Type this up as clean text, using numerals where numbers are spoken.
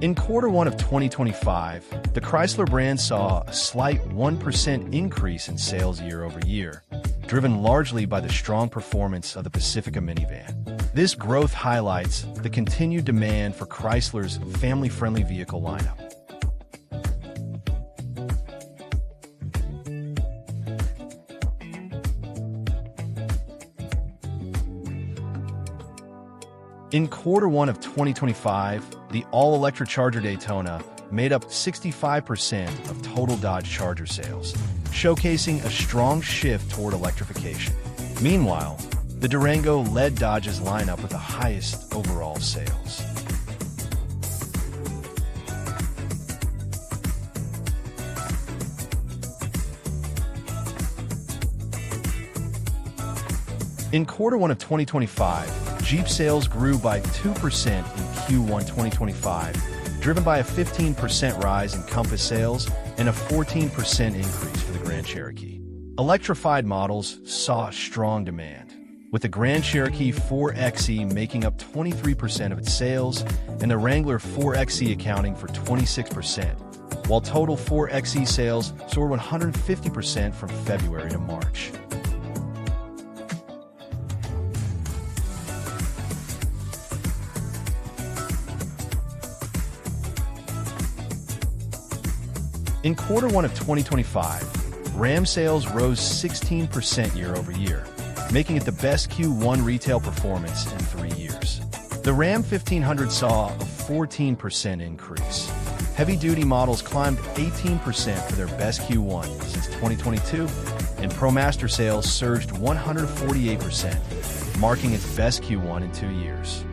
In Q1 of 2025, the Chrysler brand saw a slight 1% increase in sales year-over-year, driven largely by the strong performance of the Pacifica minivan. This growth highlights the continued demand for Chrysler's family-friendly vehicle lineup. In Q1 of 2025, the all-electric Charger Daytona made up 65% of total Dodge Charger sales, showcasing a strong shift toward electrification. Meanwhile, the Durango led Dodge's lineup with the highest overall sales. In Q1 of 2025, Jeep sales grew by 2% in Q1 2025, driven by a 15% rise in Compass sales and a 14% increase for the Grand Cherokee. Electrified models saw strong demand, with the Grand Cherokee 4xe making up 23% of its sales and the Wrangler 4xe accounting for 26%, while total 4xe sales soared 150% from February to March. In Q1 of 2025, Ram sales rose 16% year-over-year, making it the best Q1 retail performance in 3 years. The Ram 1500 saw a 14% increase. Heavy-duty models climbed 18% for their best Q1 since 2022, and ProMaster sales surged 148%, marking its best Q1 in 2 years.